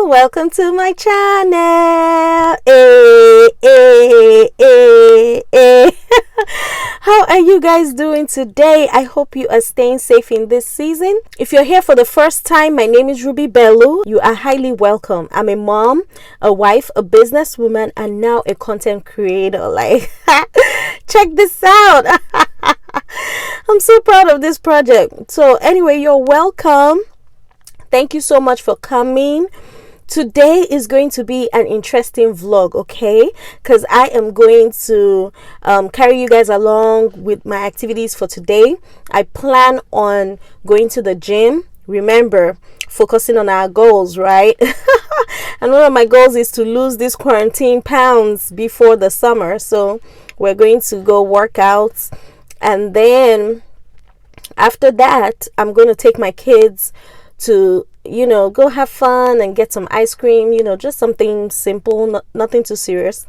welcome to my channel. Hey. How are you guys doing today? I hope you are staying safe in this season. If you're here for the first time, my name is Ruby Bellu. You are highly welcome. I'm a mom, a wife, a businesswoman, and now a content creator. Like, check this out. I'm so proud of this project. So anyway, you're welcome. Thank you so much for coming. Today is going to be an interesting vlog, okay? Because I am going to carry you guys along with my activities for today. I plan on going to the gym. Remember, focusing on our goals, right? And one of my goals is to lose these quarantine pounds before the summer. So we're going to go work out. And then after that, I'm going to take my kids to, go have fun and get some ice cream, just something simple, nothing too serious.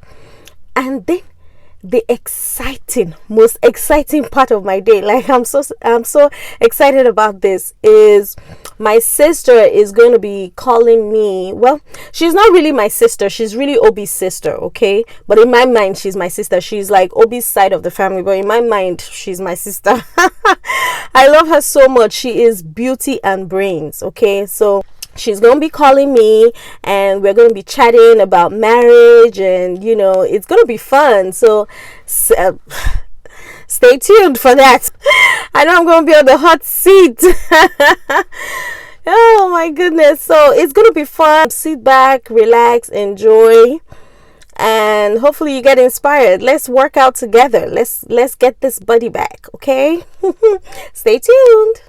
And then the most exciting part of my day, like I'm so excited about this, is my sister is going to be calling me. Well, she's not really my sister, she's really Obi's sister, okay? But in my mind, she's my sister. She's like Obi's side of the family, but in my mind, she's my sister. I love her so much. She is beauty and brains, okay? So she's going to be calling me and we're going to be chatting about marriage, and it's going to be fun. So stay tuned for that. I know I'm going to be on the hot seat. Oh my goodness. So it's going to be fun. Sit back, relax, enjoy, and hopefully you get inspired. Let's work out together. Let's get this body back, okay? Stay tuned.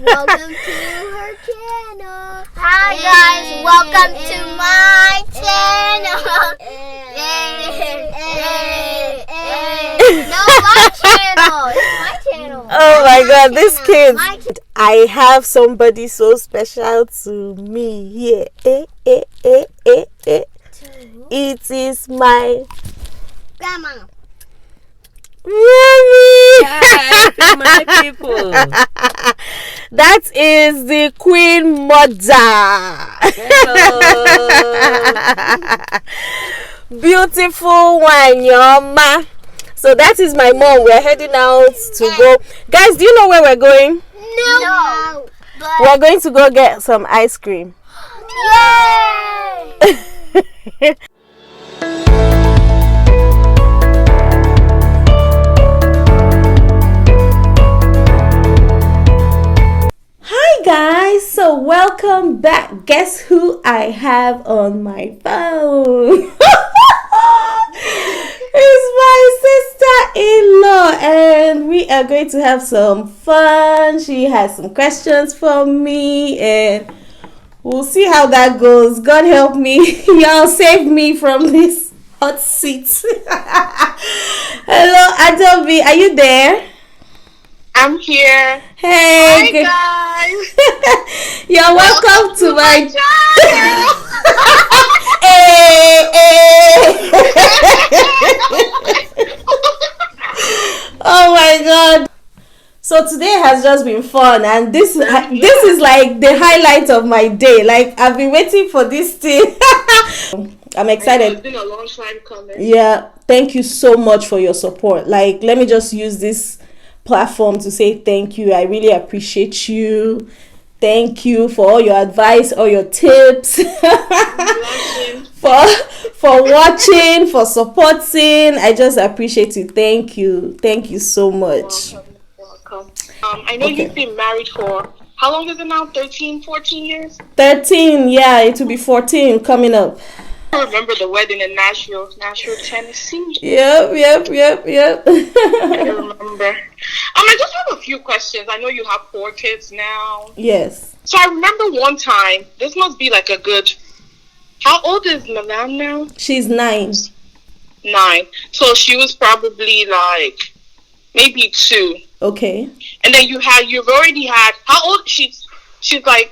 Welcome to her channel. Hi guys, welcome to my channel. No, my channel. It's my channel. Oh my God, this kid. I have somebody so special to me here. It is my grandma. Mommy! Hi, my people. That is the Queen Mother. Hello. Beautiful one, Yoma. So that is my mom. We're heading out to go. Guys, do you know where we're going? No. We're going to go get some ice cream. Yay! Guys, so welcome back. Guess who I have on my phone? It's my sister-in-law, and we are going to have some fun. She has some questions for me, and we'll see how that goes. God help me. Y'all save me from this hot seat. Hello, Adaobi. Are you there? I'm here. Hey. Hi guys. You're welcome to my channel. Oh my God. So today has just been fun, and this is like the highlight of my day. Like, I've been waiting for this thing. I'm excited. It's been a long time coming. Yeah, thank you so much for your support. Like, let me just use this platform to say thank you. I really appreciate you. Thank you for all your advice, all your tips, for watching, for supporting. I just appreciate you. Thank you so much. Welcome. I know you've been married for how long is it now? 13, 14 years? 13, yeah, it will be 14 coming up. I remember the wedding in Nashville, Tennessee. Yep. I remember. I just have a few questions. I know you have 4 kids now. Yes. So I remember one time, this must be like a good, how old is Madame now? She's 9. 9. So she was probably like, maybe 2. Okay. And then you've already had, how old, she's like,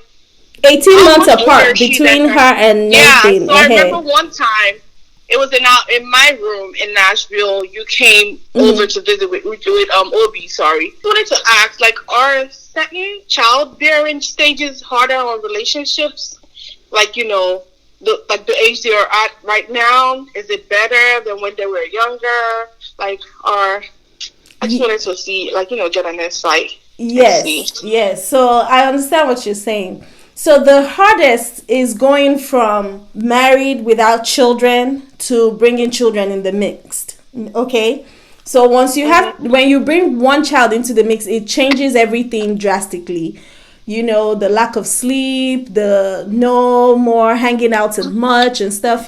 18 months much older apart is she between than her and yeah, Nathan. so I remember one time, it was in my room in Nashville. You came over to visit with Obi. Sorry, I wanted to ask, like, are certain childbearing stages harder on relationships? Like, the age they are at right now, is it better than when they were younger? Like, I just wanted to see, like, get an insight. Yes. So I understand what you're saying. So the hardest is going from married without children to bringing children in the mix. Okay? So once you when you bring one child into the mix, it changes everything drastically. The lack of sleep, the no more hanging out as much and stuff,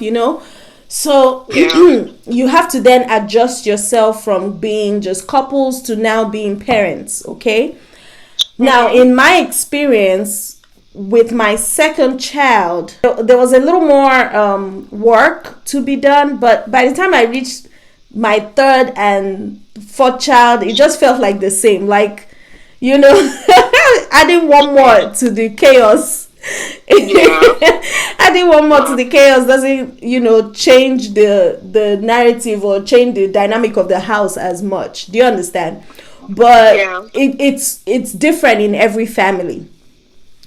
So you have to then adjust yourself from being just couples to now being parents, okay? Now, in my experience, with my second child, there was a little more work to be done, but by the time I reached my third and fourth child, it just felt like the same. Like, adding one more to the chaos. Adding one more to the chaos doesn't, change the narrative or change the dynamic of the house as much. Do you understand? But it's different in every family.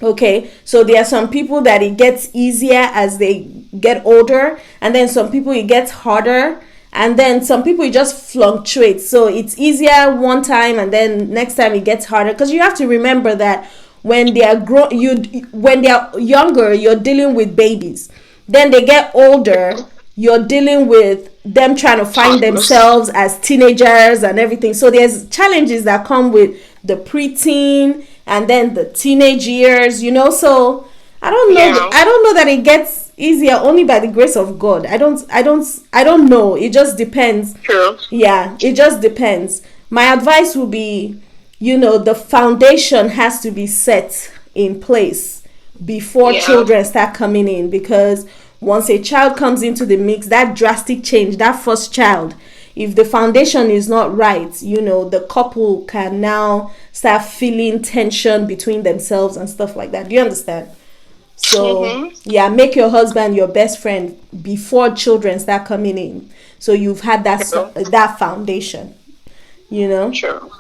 Okay, so there are some people that it gets easier as they get older, and then some people it gets harder, and then some people it just fluctuates. So it's easier one time, and then next time it gets harder, because you have to remember that when they are when they are younger, you're dealing with babies. Then they get older, you're dealing with them trying to find themselves as teenagers and everything. So there's challenges that come with the preteen and then the teenage years, So I don't know. I don't know that it gets easier only by the grace of God. I don't know. It just depends. True. Yeah, it just depends. My advice would be, the foundation has to be set in place before children start coming in, because once a child comes into the mix, that drastic change, that first child, if the foundation is not right, the couple can now start feeling tension between themselves and stuff like that. Do you understand? So, make your husband your best friend before children start coming in. So you've had that foundation, Sure.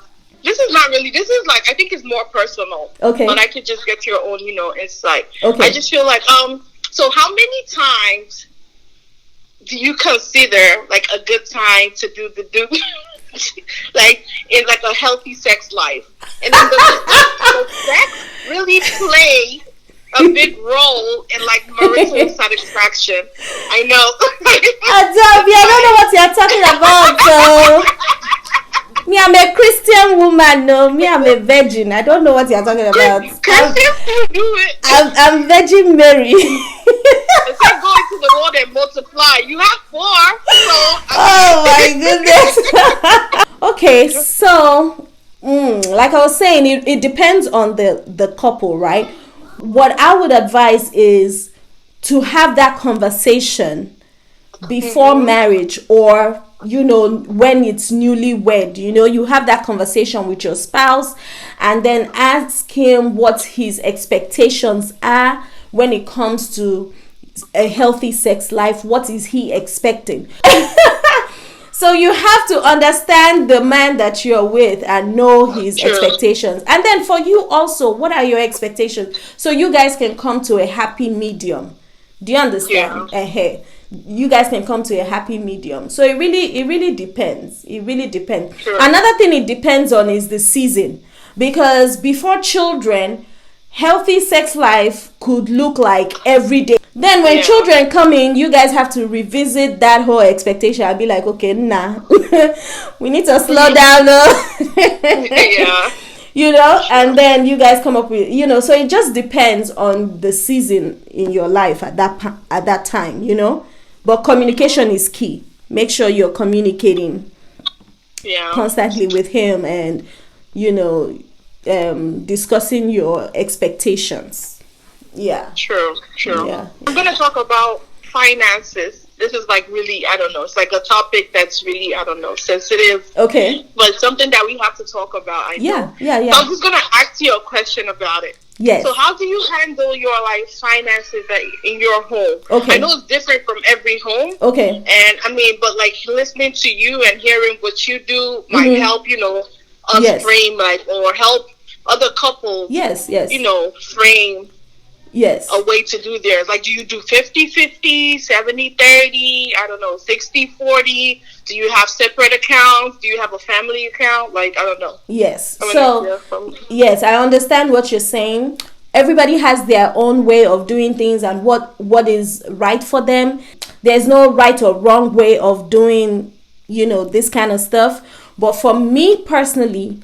This is like, I think it's more personal. Okay. But I could just get your own, insight. Okay. I just feel like, so how many times do you consider like a good time to do like in like a healthy sex life? And then does sex really play a big role in like marital satisfaction? I know. Adaobi, I don't know what you're talking about. So me, I'm a Christian woman. No, me, I'm a virgin. I don't know what you're talking about. Christian people do it. I'm Virgin Mary. It's like going to the world and multiply. You have 4. So oh my goodness. Okay, so like I was saying, it depends on the couple, right? What I would advise is to have that conversation before marriage, or when it's newlywed, you have that conversation with your spouse, and then ask him what his expectations are when it comes to a healthy sex life. What is he expecting? So you have to understand the man that you're with and know his expectations. And then for you also, what are your expectations? So you guys can come to a happy medium. Do you understand? You guys can come to a happy medium. So it really depends. It really depends. Another thing it depends on is the season. Because before children, healthy sex life could look like every day. Then when children come in, you guys have to revisit that whole expectation. I'll be like, okay, nah. We need to slow down. and then you guys come up with, so it just depends on the season in your life at that time, but communication is key. Make sure you're communicating constantly with him, and discussing your expectations. True. Yeah. I'm gonna talk about finances. This is like really, I don't know, it's like a topic that's really, I don't know, sensitive. Okay. But something that we have to talk about, I know. Yeah. So I'm just gonna ask you a question about it. Yes. So how do you handle your finances in your home? Okay. I know it's different from every home. Okay. And I mean, but like listening to you and hearing what you do might help, us frame or help other couples. Yes. Frame a way to do theirs. Like, do you do 50-50, 70-30, I don't know, 60-40? Do you have separate accounts? Do you have a family account? Like, I don't know. Yes. Yes, I understand what you're saying. Everybody has their own way of doing things and what is right for them. There's no right or wrong way of doing, this kind of stuff. But for me personally,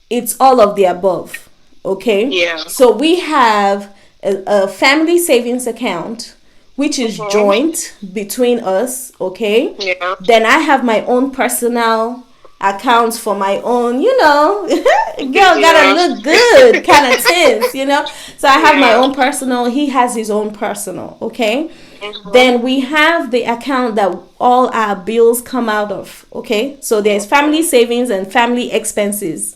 it's all of the above. Okay? Yeah. So we have a family savings account, which is joint between us, okay? Yeah. Then I have my own personal accounts for my own, girl gotta look good kind of things, So I have my own personal, he has his own personal, okay? Then we have the account that all our bills come out of, okay? So there's family savings and family expenses.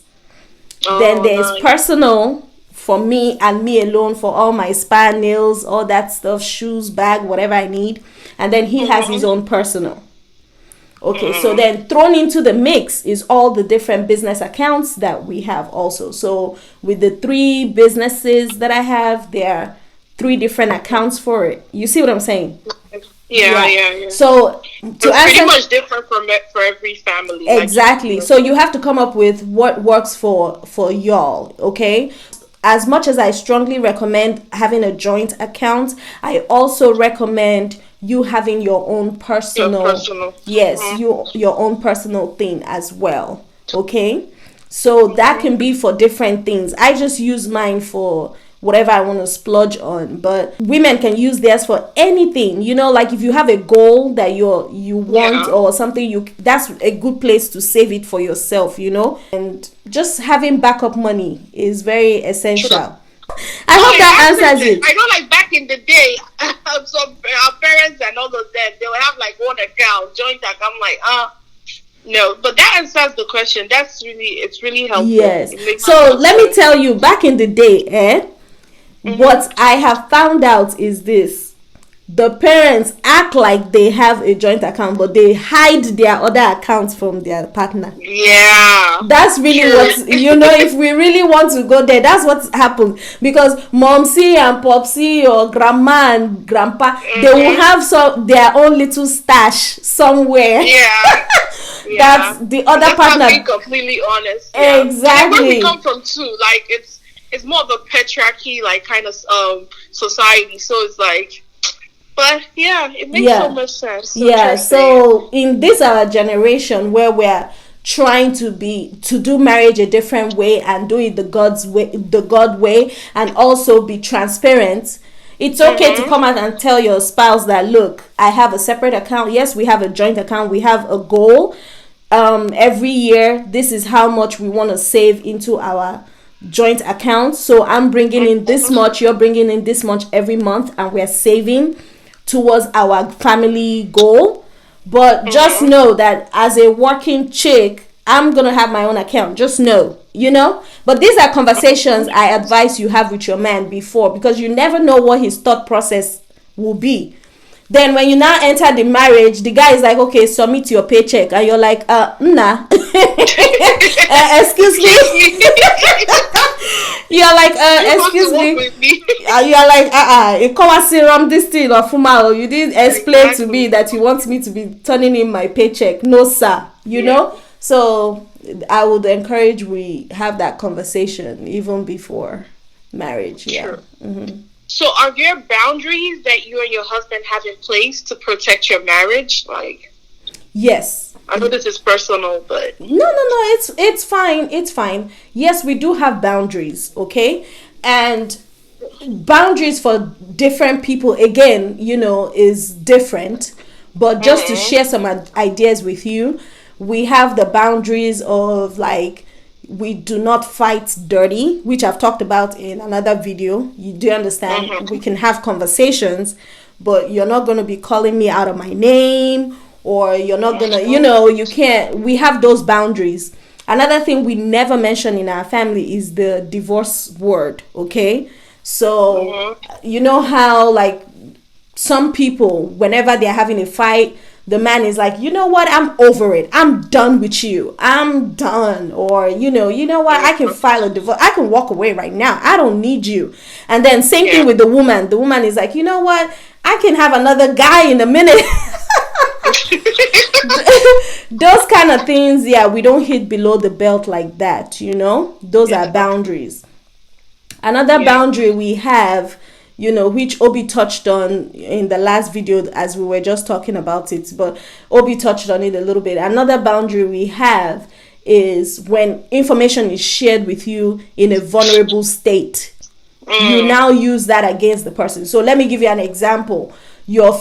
Then there's personal for me and me alone for all my spa, nails, all that stuff, shoes, bag, whatever I need. And then he has his own personal. Okay, so then thrown into the mix is all the different business accounts that we have also. So with the 3 businesses that I have, there are 3 different accounts for it. You see what I'm saying? Yeah. So it's pretty much different for every family. Exactly. So you have to come up with what works for y'all, okay? As much as I strongly recommend having a joint account, I also recommend you having your own personal. Yes, your own personal thing as well. Okay? So that can be for different things. I just use mine for whatever I want to splurge on, but women can use theirs for anything, like if you have a goal that you want or something, that's a good place to save it for yourself, and just having backup money is very essential. True. I hope that answers it. I know, like back in the day, so our parents and all of them, they would have like one account, joint account. I'm like, no, but that answers the question. It's really helpful. Yes. So let me tell you, back in the day, what I have found out is this. The parents act like they have a joint account, but they hide their other accounts from their partner. Yeah. That's really what, if we really want to go there, that's what happens. Because momsy and popsy or grandma and grandpa, they will have their own little stash somewhere. Yeah. That's the other partner. Being completely honest. Yeah. Exactly. And where we come from too, like it's more of a patriarchy, like kind of society. So it's like, but it makes so much sense. So in this our generation where we're trying to do marriage a different way and do it the God way, and also be transparent. It's okay to come out and tell your spouse that, look, I have a separate account. Yes, we have a joint account. We have a goal. Every year, this is how much we want to save into our joint account. So I'm bringing in this much. You're bringing in this much every month, and we're saving towards our family goal. But just know that as a working chick, I'm gonna have my own account. Just know, but these are conversations I advise you have with your man before, because you never know what his thought process will be. Then when you now enter the marriage, the guy is like, okay, submit your paycheck, and you're like, nah. Excuse me. You're like, excuse me. You're like, it come and serum this thing or fuma. You didn't explain to me that you want me to be turning in my paycheck. No, sir. You know. So I would encourage we have that conversation even before marriage. Yeah. Sure. So are there boundaries that you and your husband have in place to protect your marriage? Like, Yes. I know this is personal, but No, it's fine. It's fine. Yes, we do have boundaries, okay? And boundaries for different people again, is different. But just to share some ideas with you, we have the boundaries of like we do not fight dirty, which I've talked about in another video. You do understand? We can have conversations, but you're not going to be calling me out of my name, or you're not going to, you can't. We have those boundaries. Another thing we never mention in our family is the divorce word, okay? So, you know how, like, some people, whenever they're having a fight, the man is like, you know what, I'm over it. I'm done with you. I'm done. Or, you know what, I can file a divorce. I can walk away right now. I don't need you. And then same thing with the woman. The woman is like, you know what, I can have another guy in a minute. Those kind of things, we don't hit below the belt like that, Those are boundaries. Another boundary we have, which Obi touched on in the last video as we were just talking about it, but Obi touched on it a little bit. Another boundary we have is when information is shared with you in a vulnerable state. You now use that against the person. So let me give you an example. You're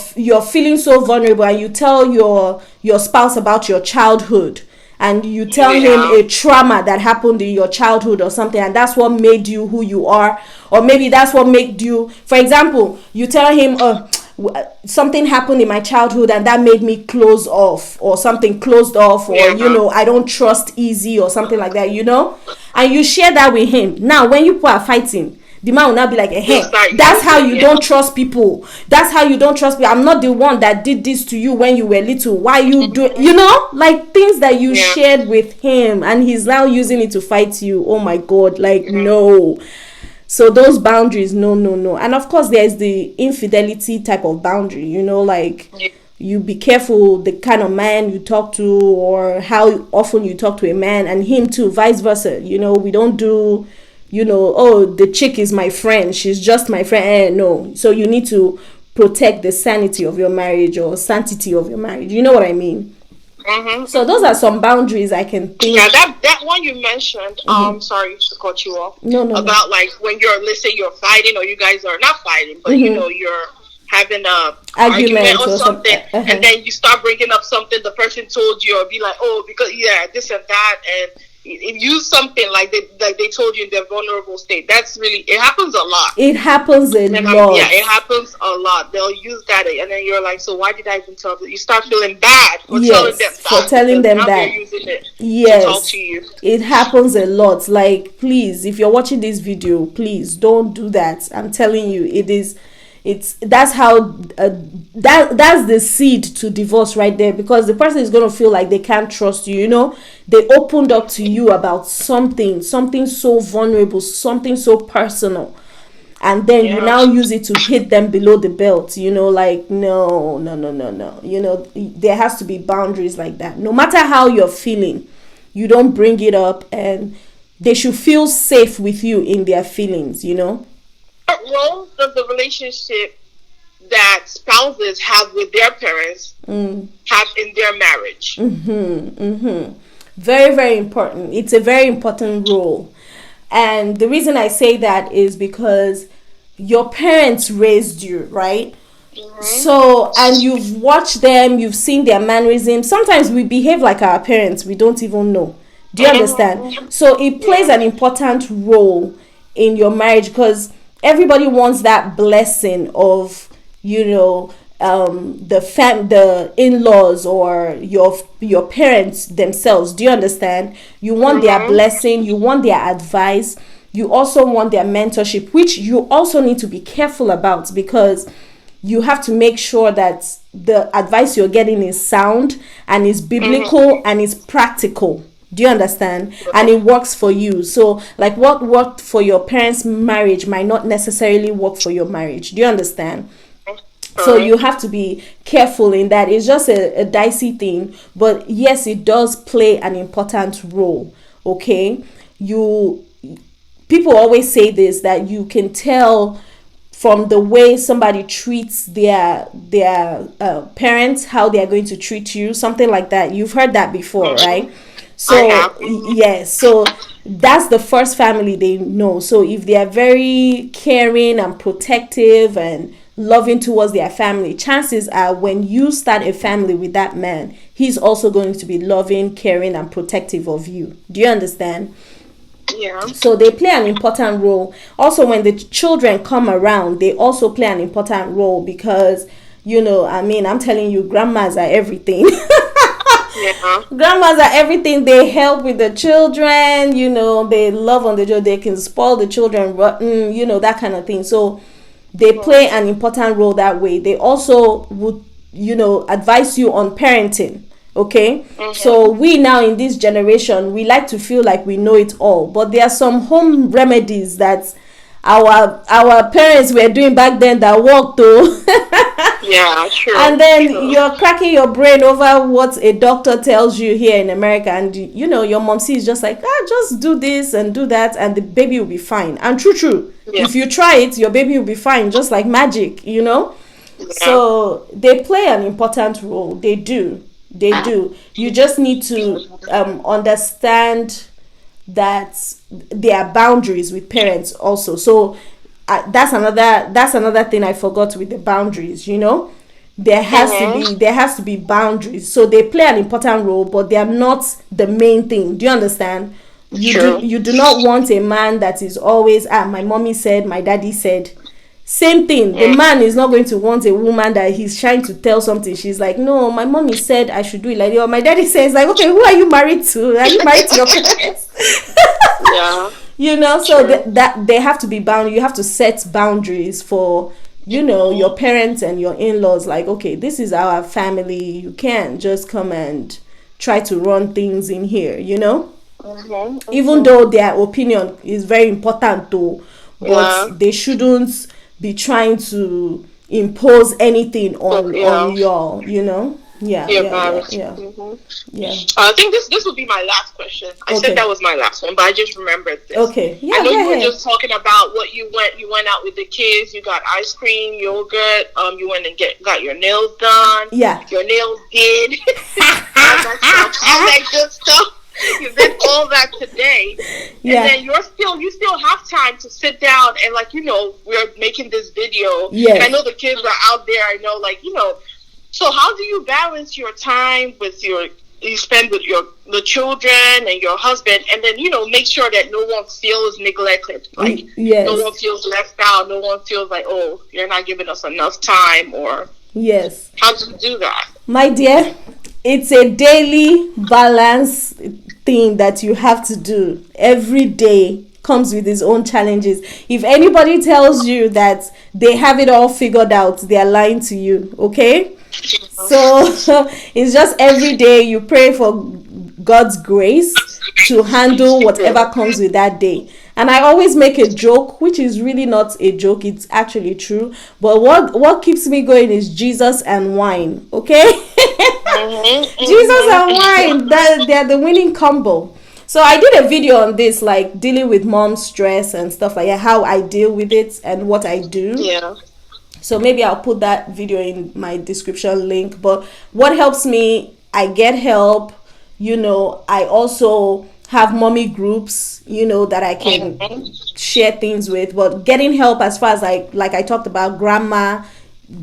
feeling so vulnerable and you tell your spouse about your childhood, and you tell him a trauma that happened in your childhood or something, and that's what made you who you are. Or maybe that's what made you, for example, you tell him something happened in my childhood and that made me closed off, or I don't trust easy, or something like that, and you share that with him. Now when you are fighting, the man will now be like, hey, that's how you don't trust people. That's how you don't trust me. I'm not the one that did this to you when you were little. Why you do, like things that you shared with him, and he's now using it to fight you. Oh my God, like, no. So those boundaries, no. And of course, there's the infidelity type of boundary, like you be careful the kind of man you talk to, or how often you talk to a man, and him too, vice versa. We don't do, the chick is my friend, she's just my friend. No. So you need to protect the sanity of your marriage, or sanctity of your marriage. You know what I mean? So those are some boundaries I can think. Yeah, that one you mentioned. Sorry to cut you off. No. About like when let's say you're fighting, or you guys are not fighting, but you're having a argument or something, and then you start bringing up something the person told you, or be like, oh, because this and that, and use something like they told you in their vulnerable state. That's really, it happens a lot. It happens a lot. Yeah, it happens a lot. They'll use that, and then you're like, so why did I even tell them? You start feeling bad for telling them that. They're using it to talk to you. It happens a lot. Like, please, if you're watching this video, please don't do that. I'm telling you, that's how that's the seed to divorce right there, because the person is going to feel like they can't trust you. They opened up to you about something so vulnerable, something so personal, and then you now use it to hit them below the belt. Like, no. There has to be boundaries like that. No matter how you're feeling, you don't bring it up, and they should feel safe with you in their feelings. What role does the relationship that spouses have with their parents have in their marriage? Very, very important. It's a very important role. And the reason I say that is because your parents raised you, right? So, and you've watched them, you've seen their mannerisms. Sometimes we behave like our parents, we don't even know. Do you understand? So it plays an important role in your marriage, because everybody wants that blessing of, the in-laws, or your parents themselves. Do you understand? You want their blessing, you want their advice, you also want their mentorship, which you also need to be careful about, because you have to make sure that the advice you're getting is sound and is biblical and is practical. Do you understand? And it works for you. So, like, what worked for your parents' marriage might not necessarily work for your marriage. Do you understand? So you have to be careful in that. It's just a dicey thing. But yes, it does play an important role. Okay? People always say this, that you can tell from the way somebody treats their parents, how they are going to treat you, something like that. You've heard that before, right? So yes, so that's the first family they know. So if they are very caring and protective and loving towards their family, chances are when you start a family with that man, he's also going to be loving, caring, and protective of you. Do you understand? Yeah. So they play an important role. Also, when the children come around, they also play an important role because, I'm telling you, grandmas are everything. Yeah. Grandmas are everything. They help with the children, they love on the children. They can spoil the children rotten, that kind of thing. So they play an important role that way. They also would, advise you on parenting. Okay, so we now in this generation, we like to feel like we know it all, but there are some home remedies that our parents were doing back then that worked though. Yeah, true. And then you're cracking your brain over what a doctor tells you here in America, and your mom is just like, just do this and do that and the baby will be fine. And true, if you try it, your baby will be fine, just like magic. Yeah. So they play an important role. They do. You just need to understand that there are boundaries with parents also. So that's another thing I forgot with the boundaries. There has to be boundaries. So they play an important role, but they are not the main thing. Do you understand? You do not want a man that is always my mommy said, my daddy said. Same thing. The man is not going to want a woman that he's trying to tell something. She's like, no, my mommy said I should do it like that. Or my daddy says, like, okay, who are you married to? Are you married to your parents? Yeah. So that they have to be bound. You have to set boundaries for, your parents and your in-laws. Like, okay, this is our family. You can't just come and try to run things in here, Even though their opinion is very important though, but they shouldn't be trying to impose anything on your, Yeah. I think this would be my last question. I said that was my last one, but I just remembered this. Okay. Yeah, I know you were just talking about what you went out with the kids. You got ice cream, yogurt. You went and got your nails done. Yeah. Your nails did. all that good stuff. You did all that today, and then you still have time to sit down and we're making this video. Yes. And I know the kids are out there. I know, so how do you balance your time with you spend with the children and your husband, and then make sure that no one feels neglected, no one feels left out, no one feels like, oh, you're not giving us enough time, or how do you do that, my dear? It's a daily balance thing that you have to do. Every day comes with its own challenges. If anybody tells you that they have it all figured out, they are lying to you, okay? So it's just every day you pray for God's grace to handle whatever comes with that day. And I always make a joke, which is really not a joke, it's actually true. But what keeps me going is Jesus and wine, okay? Jesus and wine, they're the winning combo. So I did a video on this, like dealing with mom stress and stuff like that, how I deal with it and what I do. Yeah. So maybe I'll put that video in my description link. But what helps me, I get help. I also have mommy groups, that I can share things with. But getting help as far as like I talked about, grandma,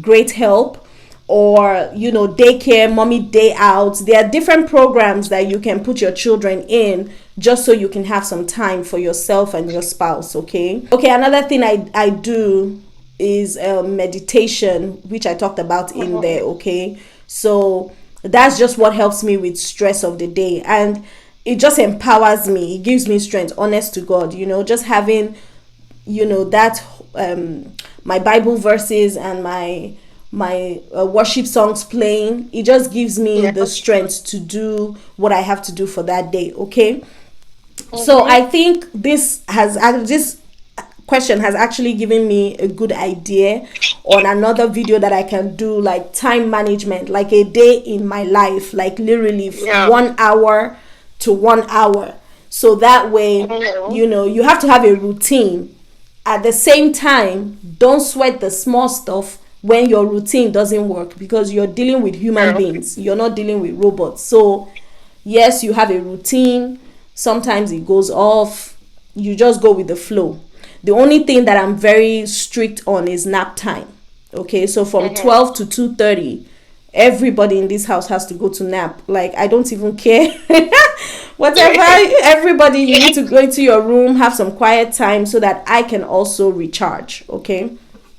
great help. Or, daycare, mommy day out. There are different programs that you can put your children in just so you can have some time for yourself and your spouse, okay? Okay, another thing I do is meditation, which I talked about in there, okay? So that's just what helps me with stress of the day. And it just empowers me. It gives me strength, honest to God, just having, that, my Bible verses and my worship songs playing, it just gives me the strength to do what I have to do for that day, okay? So I think this question has actually given me a good idea on another video that I can do, like time management, like a day in my life, like literally 1 hour to 1 hour. So that way, you have to have a routine. at the same time, don't sweat the small stuff when your routine doesn't work, because you're dealing with human beings. You're not dealing with robots. So yes, you have a routine. Sometimes it goes off. You just go with the flow. The only thing that I'm very strict on is nap time. Okay, so from 12 to 2:30, everybody in this house has to go to nap. Like, I don't even care. Whatever, everybody, you need to go into your room, have some quiet time so that I can also recharge. Okay.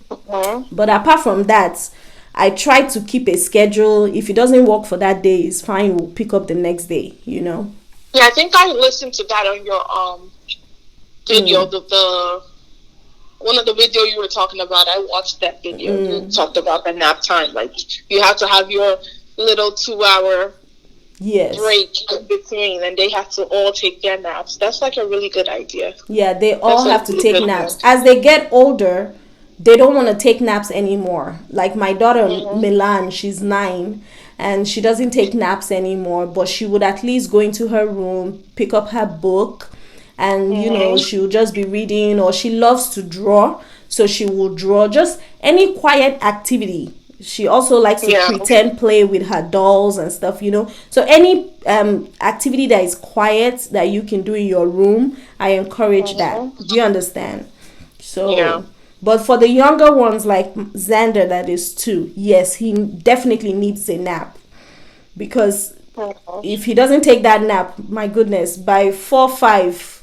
But apart from that, I try to keep a schedule. If it doesn't work for that day, it's fine. We'll pick up the next day, you know. Yeah, I think I listened to that on your video. The one of the video you were talking about. I watched that video. You talked about the nap time. Like, you have to have your little 2-hour break in between, and they have to all take their naps. That's like a really good idea. Yeah, they all have to take naps. As they get older, they don't want to take naps anymore. Like my daughter Milan, she's 9, and she doesn't take naps anymore, but she would at least go into her room, pick up her book, and you know, she will just be reading. Or she loves to draw, so she will draw. Just any quiet activity. She also likes to pretend play with her dolls and stuff, you know. So any activity that is quiet that you can do in your room, I encourage that. Do you understand? So but for the younger ones like Xander, that is 2, yes, he definitely needs a nap, because if he doesn't take that nap, my goodness, by 4, 5,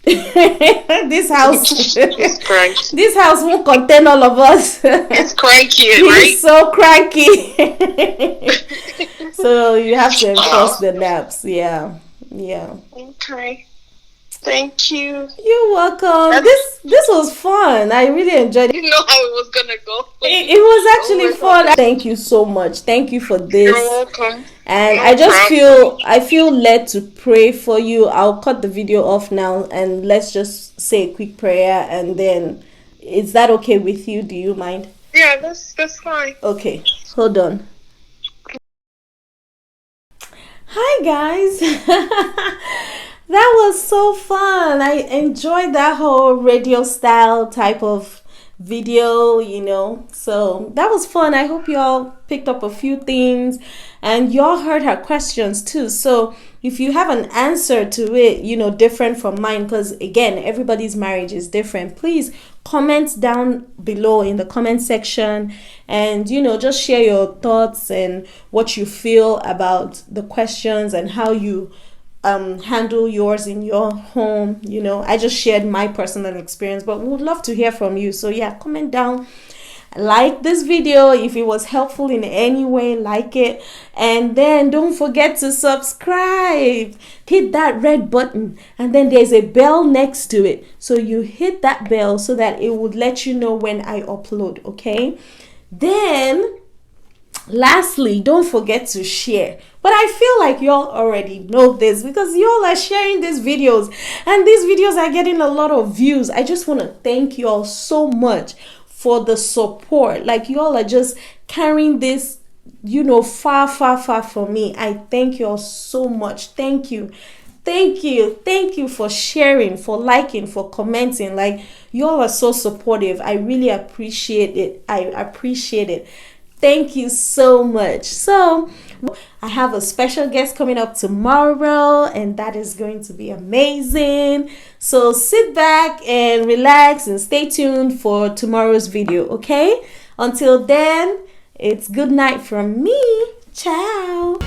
this house this house won't contain all of us. It's cranky, right? He's so cranky. So you have to enforce the naps. Yeah. Okay. Thank you. You're welcome. This was fun. I really enjoyed it. You know how it was gonna go. It was actually fun. Thank you so much. Thank you for this. You're welcome. And I feel led to pray for you. I'll cut the video off now, and let's just say a quick prayer, and then, is that okay with you? Do you mind? Yeah, that's fine. Okay, hold on. Hi guys. That was so fun. I enjoyed that whole radio style type of video, you know. So that was fun. I hope y'all picked up a few things, and y'all heard her questions too. So if you have an answer to it, you know, different from mine, because again, everybody's marriage is different, please comment down below in the comment section, and you know, just share your thoughts and what you feel about the questions and how you handle yours in your home. You know, I just shared my personal experience, but we would love to hear from you. So yeah, comment down, like this video if it was helpful in any way, like it, and then don't forget to subscribe. Hit that red button, and then there's a bell next to it, so you hit that bell so that it would let you know when I upload. Okay, then lastly, don't forget to share. But I feel like y'all already know this, because y'all are sharing these videos, and these videos are getting a lot of views. I just want to thank y'all so much for the support. Like, y'all are just carrying this, you know, far for me. I thank y'all so much. Thank you for sharing, for liking, for commenting. Like, y'all are so supportive. I really appreciate it. Thank you so much. So I have a special guest coming up tomorrow, and that is going to be amazing. So sit back and relax and stay tuned for tomorrow's video, okay? Until then, it's good night from me. Ciao.